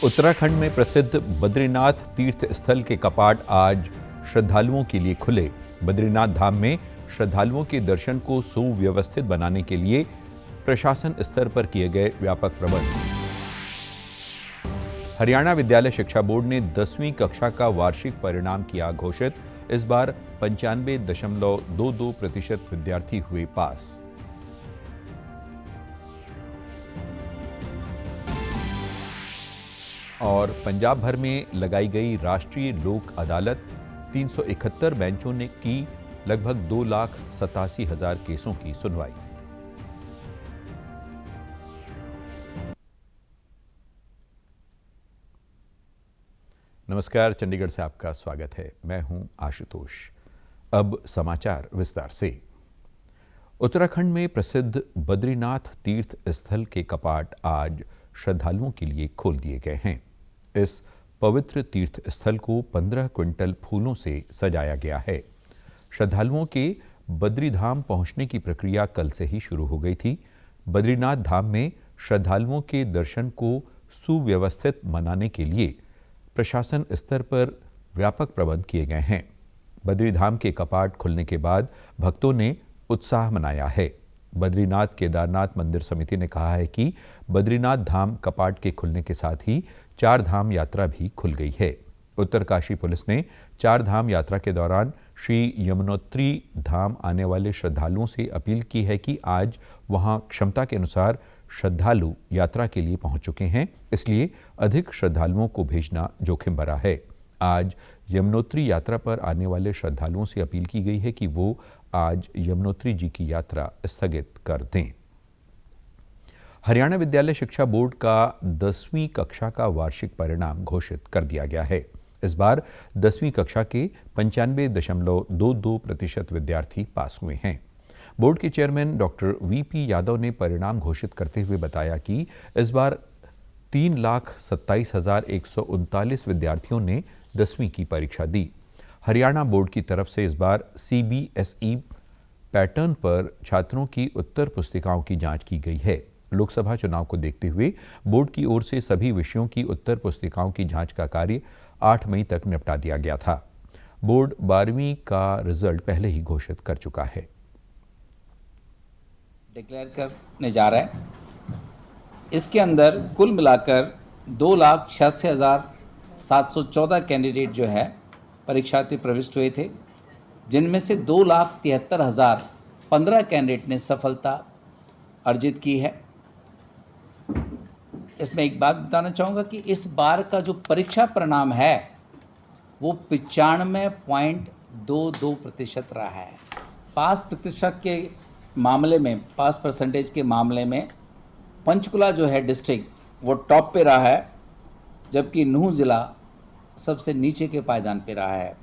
उत्तराखंड में प्रसिद्ध बद्रीनाथ तीर्थ स्थल के कपाट आज श्रद्धालुओं के लिए खुले। बद्रीनाथ धाम में श्रद्धालुओं के दर्शन को सुव्यवस्थित बनाने के लिए प्रशासन स्तर पर किए गए व्यापक प्रबंध। हरियाणा विद्यालय शिक्षा बोर्ड ने 10वीं कक्षा का वार्षिक परिणाम किया घोषित। इस बार 95.22% विद्यार्थी हुए पास। और पंजाब भर में लगाई गई राष्ट्रीय लोक अदालत, 371 बेंचों ने की लगभग 2,87,000 केसों की सुनवाई। नमस्कार, चंडीगढ़ से आपका स्वागत है। मैं हूं आशुतोष। अब समाचार विस्तार से। उत्तराखंड में प्रसिद्ध बद्रीनाथ तीर्थ स्थल के कपाट आज श्रद्धालुओं के लिए खोल दिए गए हैं। इस पवित्र तीर्थ स्थल को 15 क्विंटल फूलों से सजाया गया है। श्रद्धालुओं के बद्रीधाम पहुंचने की प्रक्रिया कल से ही शुरू हो गई थी। बद्रीनाथ धाम में श्रद्धालुओं के दर्शन को सुव्यवस्थित बनाने के लिए प्रशासन स्तर पर व्यापक प्रबंध किए गए हैं। बद्रीधाम के कपाट खुलने के बाद भक्तों ने उत्साह मनाया है। बद्रीनाथ केदारनाथ मंदिर समिति ने कहा है कि बद्रीनाथ धाम कपाट के खुलने के साथ ही 4 धाम यात्रा भी खुल गई है। उत्तरकाशी पुलिस ने 4 धाम यात्रा के दौरान श्री यमुनोत्री धाम आने वाले श्रद्धालुओं से अपील की है कि आज वहां क्षमता के अनुसार श्रद्धालु यात्रा के लिए पहुंच चुके हैं, इसलिए अधिक श्रद्धालुओं को भेजना जोखिम भरा है। आज यमुनोत्री यात्रा पर आने वाले श्रद्धालुओं से अपील की गई है कि वो आज यमुनोत्री जी की यात्रा स्थगित कर दें। हरियाणा विद्यालय शिक्षा बोर्ड का 10वीं कक्षा का वार्षिक परिणाम घोषित कर दिया गया है। इस बार 10वीं कक्षा के 95.22% विद्यार्थी पास हुए हैं। बोर्ड के चेयरमैन डॉक्टर वीपी यादव ने परिणाम घोषित करते हुए बताया कि इस बार 3,27,139 विद्यार्थियों ने 10वीं की परीक्षा दी। हरियाणा बोर्ड की तरफ से इस बार CBSE पैटर्न पर छात्रों की उत्तर पुस्तिकाओं की जांच की गई है। लोकसभा चुनाव को देखते हुए बोर्ड की ओर से सभी विषयों की उत्तर पुस्तिकाओं की जांच का कार्य 8 मई तक निपटा दिया गया था। बोर्ड 12वीं का रिजल्ट पहले ही घोषित कर चुका है। डिक्लेयर करने जा रहा है। इसके अंदर कुल मिलाकर 2,86,714 कैंडिडेट जो है परीक्षार्थी प्रविष्ट हुए थे, जिनमें से 2,73,015 कैंडिडेट ने सफलता अर्जित की है। इसमें एक बात बताना चाहूँगा कि इस बार का जो परीक्षा परिणाम है वो 95.22% रहा है। पास प्रतिशत के मामले में, पास परसेंटेज के मामले में पंचकुला जो है डिस्ट्रिक्ट वो टॉप पे रहा है, जबकि नूंह जिला सबसे नीचे के पायदान पे रहा है।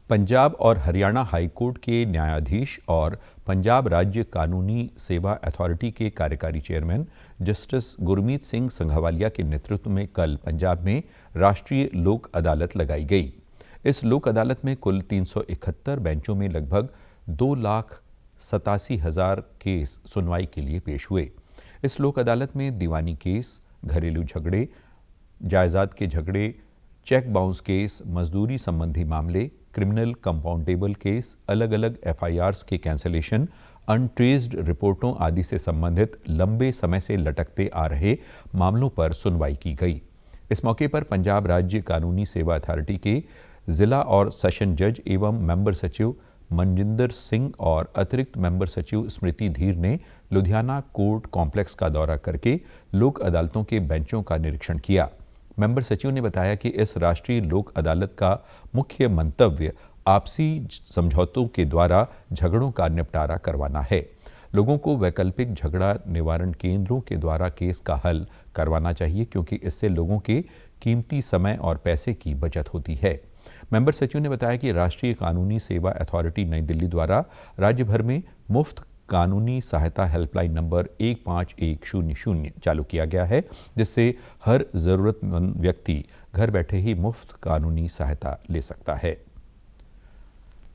पंजाब और हरियाणा हाईकोर्ट के न्यायाधीश और पंजाब राज्य कानूनी सेवा अथॉरिटी के कार्यकारी चेयरमैन जस्टिस गुरमीत सिंह संघवालिया के नेतृत्व में कल पंजाब में राष्ट्रीय लोक अदालत लगाई गई। इस लोक अदालत में कुल 371 बेंचों में लगभग 2,87,000 केस सुनवाई के लिए पेश हुए। इस लोक अदालत में दीवानी केस, घरेलू झगड़े, जायदाद के झगड़े, चेक बाउंस केस, मजदूरी संबंधी मामले, क्रिमिनल कंपाउंडेबल केस, अलग अलग FIRs के कैंसलेशन, अनट्रेस्ड रिपोर्टों आदि से संबंधित लंबे समय से लटकते आ रहे मामलों पर सुनवाई की गई। इस मौके पर पंजाब राज्य कानूनी सेवा अथॉरिटी के जिला और सेशन जज एवं मेंबर सचिव मनजिंदर सिंह और अतिरिक्त मेंबर सचिव स्मृति धीर ने लुधियाना कोर्ट कॉम्प्लेक्स का दौरा करके लोक अदालतों के बेंचों का निरीक्षण किया। मेंबर सचिव ने बताया कि इस राष्ट्रीय लोक अदालत का मुख्य मंतव्य आपसी समझौतों के द्वारा झगड़ों का निपटारा करवाना है। लोगों को वैकल्पिक झगड़ा निवारण केंद्रों के द्वारा केस का हल करवाना चाहिए, क्योंकि इससे लोगों के कीमती समय और पैसे की बचत होती है। मेंबर सचिव ने बताया कि राष्ट्रीय कानूनी सेवा अथॉरिटी नई दिल्ली द्वारा राज्य भर में मुफ्त कानूनी सहायता हेल्पलाइन नंबर 15100 चालू किया गया है, जिससे हर ज़रूरतमंद व्यक्ति घर बैठे ही मुफ्त कानूनी सहायता ले सकता है।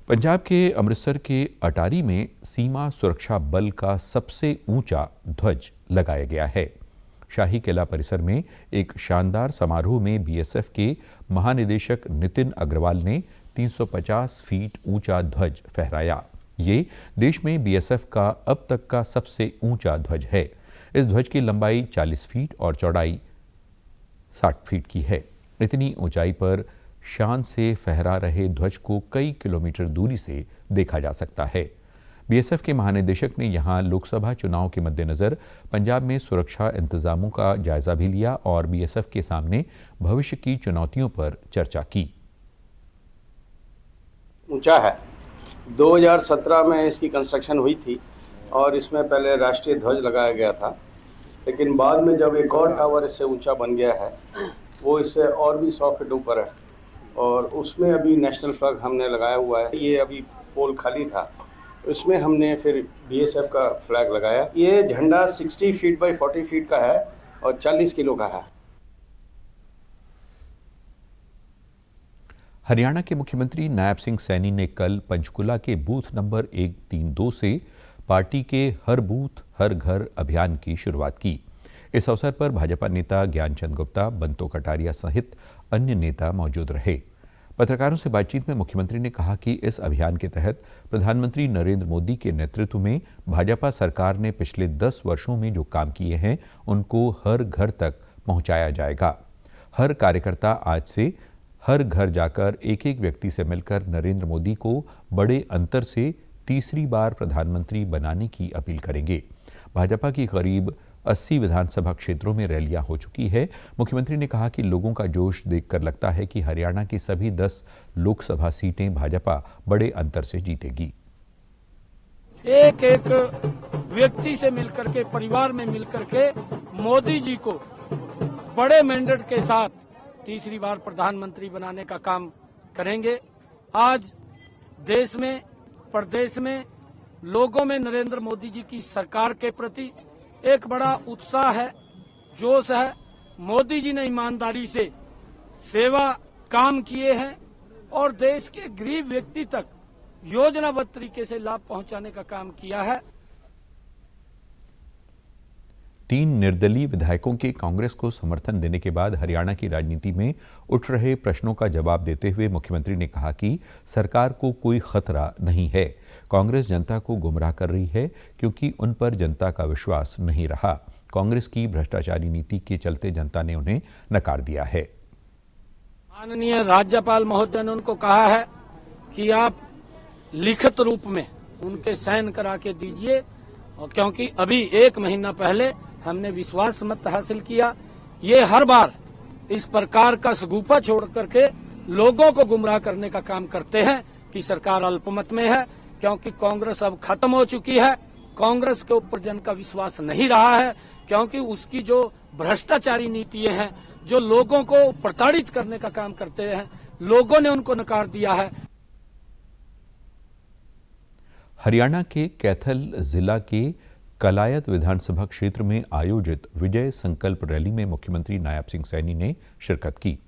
पंजाब के अमृतसर के अटारी में सीमा सुरक्षा बल का सबसे ऊंचा ध्वज लगाया गया है। शाही किला परिसर में एक शानदार समारोह में बीएसएफ के महानिदेशक नितिन अग्रवाल ने 350 फीट ऊंचा ध्वज फहराया। ये देश में बीएसएफ का अब तक का सबसे ऊंचा ध्वज है। इस ध्वज की लंबाई 40 फीट और चौड़ाई 60 फीट की है। इतनी ऊंचाई पर शान से फहरा रहे ध्वज को कई किलोमीटर दूरी से देखा जा सकता है। बीएसएफ के महानिदेशक ने यहां लोकसभा चुनाव के मद्देनजर पंजाब में सुरक्षा इंतजामों का जायजा भी लिया और बीएसएफ के सामने भविष्य की चुनौतियों पर चर्चा की। ऊंचा है। 2017 में इसकी कंस्ट्रक्शन हुई थी और इसमें पहले राष्ट्रीय ध्वज लगाया गया था, लेकिन बाद में जब एक और टावर इससे ऊंचा बन गया है, वो इससे और भी 100 फीट ऊपर है और उसमें अभी नेशनल फ्लैग हमने लगाया हुआ है। ये अभी पोल खाली था, इसमें हमने फिर बीएसएफ का फ्लैग लगाया। ये झंडा 60 फीट बाई 40 फीट का है और 40 किलो का है। हरियाणा के मुख्यमंत्री नायब सिंह सैनी ने कल पंचकुला के बूथ नंबर 132 से पार्टी के हर बूथ हर घर अभियान की शुरुआत की। इस अवसर पर भाजपा नेता ज्ञानचंद गुप्ता, बंतो कटारिया सहित अन्य नेता मौजूद रहे। पत्रकारों से बातचीत में मुख्यमंत्री ने कहा कि इस अभियान के तहत प्रधानमंत्री नरेंद्र मोदी के नेतृत्व में भाजपा सरकार ने पिछले 10 वर्षों में जो काम किए हैं, उनको हर घर तक पहुंचाया जाएगा। हर कार्यकर्ता आज से हर घर जाकर एक एक व्यक्ति से मिलकर नरेंद्र मोदी को बड़े अंतर से तीसरी बार प्रधानमंत्री बनाने की अपील करेंगे। भाजपा की करीब 80 विधानसभा क्षेत्रों में रैलियां हो चुकी है। मुख्यमंत्री ने कहा कि लोगों का जोश देखकर लगता है कि हरियाणा की सभी 10 लोकसभा सीटें भाजपा बड़े अंतर से जीतेगी। एक एक व्यक्ति से मिलकर के, परिवार में मिलकर के मोदी जी को बड़े मैंडेट के साथ तीसरी बार प्रधानमंत्री बनाने का काम करेंगे। आज देश में, प्रदेश में लोगों में नरेंद्र मोदी जी की सरकार के प्रति एक बड़ा उत्साह है, जोश है। मोदी जी ने ईमानदारी से सेवा काम किए हैं और देश के गरीब व्यक्ति तक योजनाबद्ध तरीके से लाभ पहुंचाने का काम किया है। 3 निर्दलीय विधायकों के कांग्रेस को समर्थन देने के बाद हरियाणा की राजनीति में उठ रहे प्रश्नों का जवाब देते हुए मुख्यमंत्री ने कहा कि सरकार को कोई खतरा नहीं है। कांग्रेस जनता को गुमराह कर रही है क्योंकि उन पर जनता का विश्वास नहीं रहा। कांग्रेस की भ्रष्टाचारी नीति के चलते जनता ने उन्हें नकार दिया है। माननीय राज्यपाल महोदय ने उनको कहा है कि आप लिखित रूप में उनके साइन करा के दीजिए, और क्योंकि अभी 1 महीना पहले हमने विश्वास मत हासिल किया। ये हर बार इस प्रकार का सगुफा छोड़ करके लोगों को गुमराह करने का काम करते हैं कि सरकार अल्पमत में है, क्योंकि कांग्रेस अब खत्म हो चुकी है। कांग्रेस के ऊपर जन का विश्वास नहीं रहा है, क्योंकि उसकी जो भ्रष्टाचारी नीतियां हैं, जो लोगों को प्रताड़ित करने का काम करते हैं, लोगों ने उनको नकार दिया है। हरियाणा के कैथल जिला के कलायत विधानसभा क्षेत्र में आयोजित विजय संकल्प रैली में मुख्यमंत्री नायब सिंह सैनी ने शिरकत की।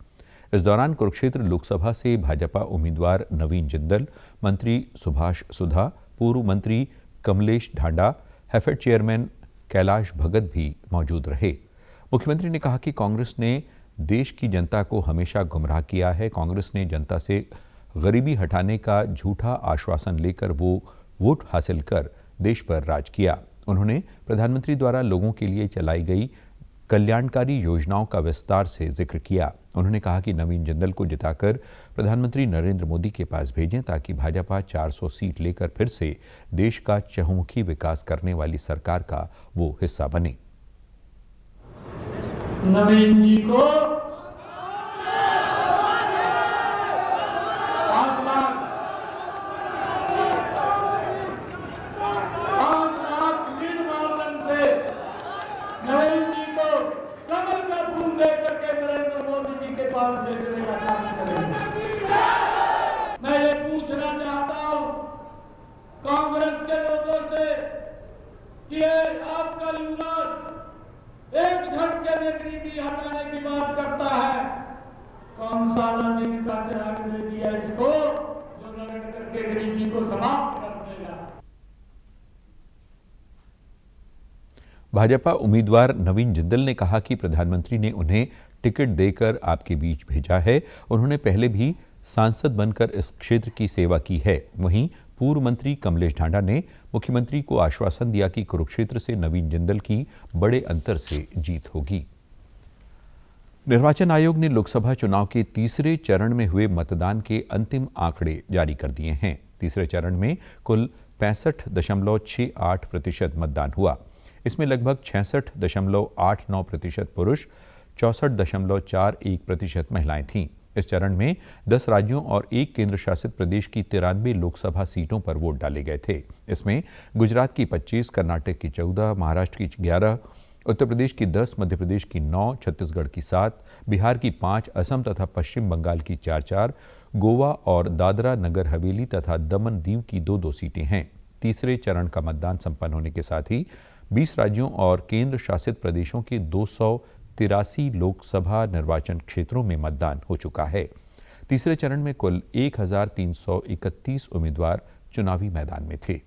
इस दौरान कुरुक्षेत्र लोकसभा से भाजपा उम्मीदवार नवीन जिंदल, मंत्री सुभाष सुधा, पूर्व मंत्री कमलेश ढांडा, हैफेड चेयरमैन कैलाश भगत भी मौजूद रहे। मुख्यमंत्री ने कहा कि कांग्रेस ने देश की जनता को हमेशा गुमराह किया है। कांग्रेस ने जनता से गरीबी हटाने का झूठा आश्वासन लेकर वो वोट हासिल कर देश पर राज किया। उन्होंने प्रधानमंत्री द्वारा लोगों के लिए चलाई गई कल्याणकारी योजनाओं का विस्तार से जिक्र किया। उन्होंने कहा कि नवीन जिंदल को जिताकर प्रधानमंत्री नरेंद्र मोदी के पास भेजें ताकि भाजपा 400 सीट लेकर फिर से देश का चहुमुखी विकास करने वाली सरकार का वो हिस्सा बने। नवीन जी को मैं ये पूछना चाहता हूं कांग्रेस के लोगों से कि आपका यूनिवर्स एक झटके में गरीबी हटाने की बात करता है। कौन सा नींद का चिराग दे दिया इसको जो रगड़ करके गरीबी को समाप्त कर देगा। भाजपा उम्मीदवार नवीन जिंदल ने कहा कि प्रधानमंत्री ने उन्हें टिकट देकर आपके बीच भेजा है। उन्होंने पहले भी सांसद बनकर इस क्षेत्र की सेवा की है। वहीं पूर्व मंत्री कमलेश ढांडा ने मुख्यमंत्री को आश्वासन दिया कि कुरुक्षेत्र से नवीन जिंदल की बड़े अंतर से जीत होगी। निर्वाचन आयोग ने लोकसभा चुनाव के तीसरे चरण में हुए मतदान के अंतिम आंकड़े जारी कर दिए हैं। तीसरे चरण में कुल 65.68% मतदान हुआ। इसमें लगभग 66.89% पुरुष, 64.41% महिलाएं थीं। इस चरण में 10 राज्यों और एक केंद्र शासित प्रदेश की 93 लोकसभा सीटों पर वोट डाले गए थे। इसमें गुजरात की 25, कर्नाटक की 14, महाराष्ट्र की 11, उत्तर प्रदेश की 10, मध्य प्रदेश की 9, छत्तीसगढ़ की 7, बिहार की 5, असम तथा पश्चिम बंगाल की 4-4, गोवा और दादरा नगर हवेली तथा दमन दीव की 2-2 सीटें हैं। तीसरे चरण का मतदान संपन्न होने के साथ ही 20 राज्यों और केंद्र शासित प्रदेशों के 283 लोकसभा निर्वाचन क्षेत्रों में मतदान हो चुका है। तीसरे चरण में कुल 1331 उम्मीदवार चुनावी मैदान में थे।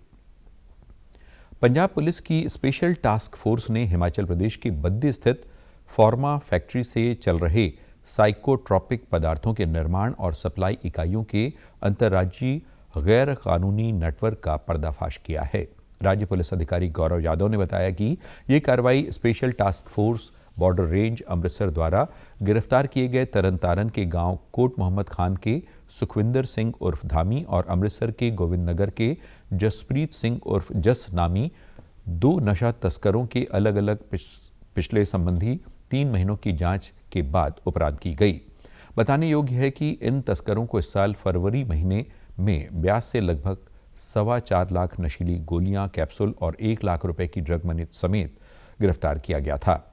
पंजाब पुलिस की स्पेशल टास्क फोर्स ने हिमाचल प्रदेश के बद्दी स्थित फार्मा फैक्ट्री से चल रहे साइकोट्रॉपिक पदार्थों के निर्माण और सप्लाई इकाइयों के अंतर्राज्यीय गैर कानूनी नेटवर्क का पर्दाफाश किया है। राज्य पुलिस अधिकारी गौरव यादव ने बताया कि ये कार्रवाई special task force border range Amritsar द्वारा गिरफ्तार किए गए तरनतारन के गांव कोट मोहम्मद खान के सुखविंदर सिंह उर्फ धामी और अमृतसर के गोविंद नगर के जसप्रीत सिंह उर्फ जस नामी 2 नशा तस्करों के अलग अलग पिछले संबंधी 3 महीनों की जांच के बाद उपरांत की गई। बताने योग्य है कि इन तस्करों को इस साल फरवरी महीने में ब्याज से लगभग 4.25 लाख नशीली गोलियां, कैप्सूल और 1 लाख रुपए की ड्रग मनी समेत गिरफ्तार किया गया था।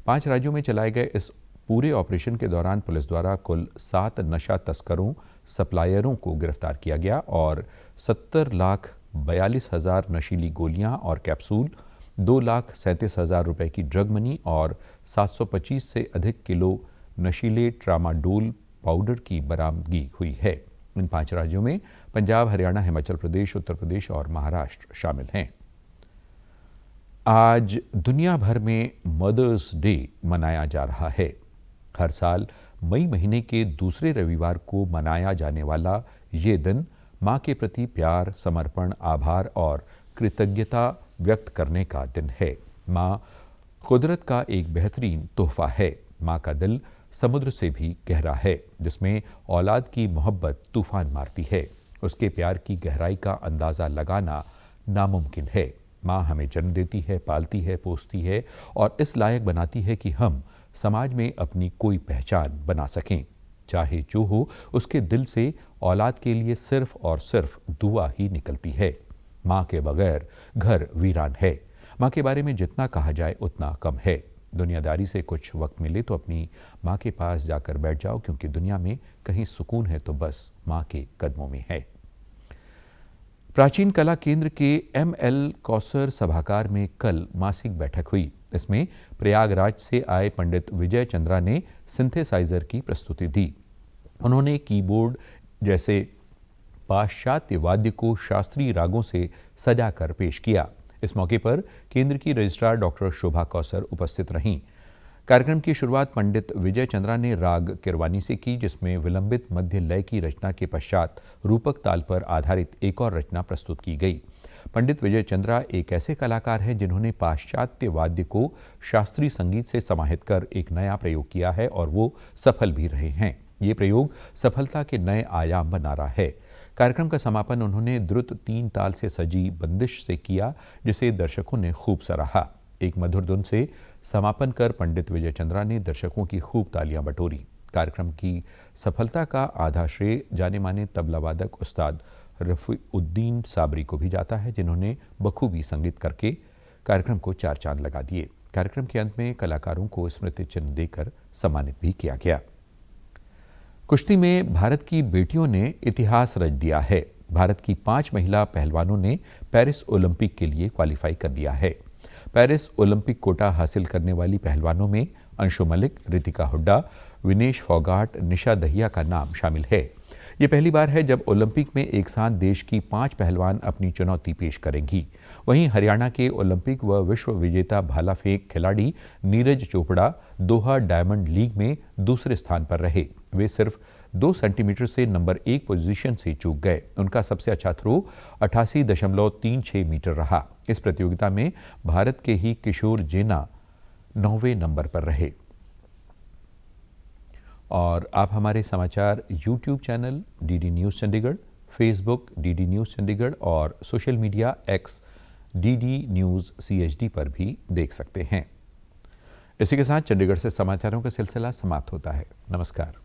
5 राज्यों में चलाए गए इस पूरे ऑपरेशन के दौरान पुलिस द्वारा कुल 7 नशा तस्करों सप्लायरों को गिरफ्तार किया गया और 70,42,000 नशीली गोलियां और कैप्सूल, 2,37,000 रुपए की ड्रग मनी और 725 से अधिक किलो नशीले ट्रामाडोल पाउडर की बरामदगी हुई है। इन 5 राज्यों में पंजाब, हरियाणा, हिमाचल प्रदेश, उत्तर प्रदेश और महाराष्ट्र शामिल हैं। आज दुनिया भर में मदर्स डे मनाया जा रहा है। हर साल मई महीने के दूसरे रविवार को मनाया जाने वाला ये दिन मां के प्रति प्यार, समर्पण, आभार और कृतज्ञता व्यक्त करने का दिन है। मां कुदरत का एक बेहतरीन तोहफा है। मां का दिल समुद्र से भी गहरा है, जिसमें औलाद की मोहब्बत तूफान मारती है। उसके प्यार की गहराई का अंदाज़ा लगाना नामुमकिन है। माँ हमें जन्म देती है, पालती है, पोसती है और इस लायक बनाती है कि हम समाज में अपनी कोई पहचान बना सकें। चाहे जो हो, उसके दिल से औलाद के लिए सिर्फ और सिर्फ दुआ ही निकलती है। माँ के बगैर घर वीरान है। माँ के बारे में जितना कहा जाए उतना कम है। दुनियादारी से कुछ वक्त मिले तो अपनी माँ के पास जाकर बैठ जाओ, क्योंकि दुनिया में कहीं सुकून है तो बस माँ के कदमों में है। प्राचीन कला केंद्र के ML कौसर सभागार में कल मासिक बैठक हुई। इसमें प्रयागराज से आए पंडित विजय चंद्रा ने सिंथेसाइजर की प्रस्तुति दी। उन्होंने कीबोर्ड जैसे पाश्चात्य वाद्य को शास्त्रीय रागों से सजाकर पेश किया। इस मौके पर केंद्र की रजिस्ट्रार डॉक्टर शोभा कौसर उपस्थित रहीं। कार्यक्रम की शुरुआत पंडित विजय चंद्रा ने राग किरवानी से की, जिसमें विलंबित मध्य लय की रचना के पश्चात रूपक ताल पर आधारित एक और रचना प्रस्तुत की गई। पंडित विजय चंद्रा एक ऐसे कलाकार हैं जिन्होंने पाश्चात्य वाद्य को शास्त्रीय संगीत से समाहित कर एक नया प्रयोग किया है और वो सफल भी रहे हैं। ये प्रयोग सफलता के नए आयाम बना रहा है। कार्यक्रम का समापन उन्होंने द्रुत 3 ताल से सजी बंदिश से किया, जिसे दर्शकों ने खूब सराहा। एक मधुर धुन से समापन कर पंडित विजय चंद्रा ने दर्शकों की खूब तालियां बटोरी। कार्यक्रम की सफलता का आधा श्रेय जाने माने तबला वादक उस्ताद रफीउद्दीन साबरी को भी जाता है, जिन्होंने बखूबी संगीत करके कार्यक्रम को 4 चांद लगा दिए। कार्यक्रम के अंत में कलाकारों को स्मृति चिन्ह देकर सम्मानित भी किया गया। कुश्ती में भारत की बेटियों ने इतिहास रच दिया है। भारत की 5 महिला पहलवानों ने पेरिस ओलंपिक के लिए क्वालिफाई कर लिया है। पेरिस ओलंपिक कोटा हासिल करने वाली पहलवानों में अंशु मलिक, रितिका हुड्डा, विनेश फोगाट, निशा दहिया का नाम शामिल है। ये पहली बार है जब ओलंपिक में एक साथ देश की 5 पहलवान अपनी चुनौती पेश करेंगी। वहीं हरियाणा के ओलंपिक व विश्व विजेता भाला फेंक खिलाड़ी नीरज चोपड़ा दोहा डायमंड लीग में दूसरे स्थान पर रहे। वे सिर्फ 2 सेंटीमीटर से नंबर 1 पोजीशन से चूक गए। उनका सबसे अच्छा थ्रो 88.36 मीटर रहा। इस प्रतियोगिता में भारत के ही किशोर जेना 9वें नंबर पर रहे। और आप हमारे समाचार YouTube channel DD news Chandigarh, Facebook DD news Chandigarh और social media X DD news CHD पर भी देख सकते हैं। इसी के साथ चंडीगढ़ से समाचारों का सिलसिला समाप्त होता है। नमस्कार।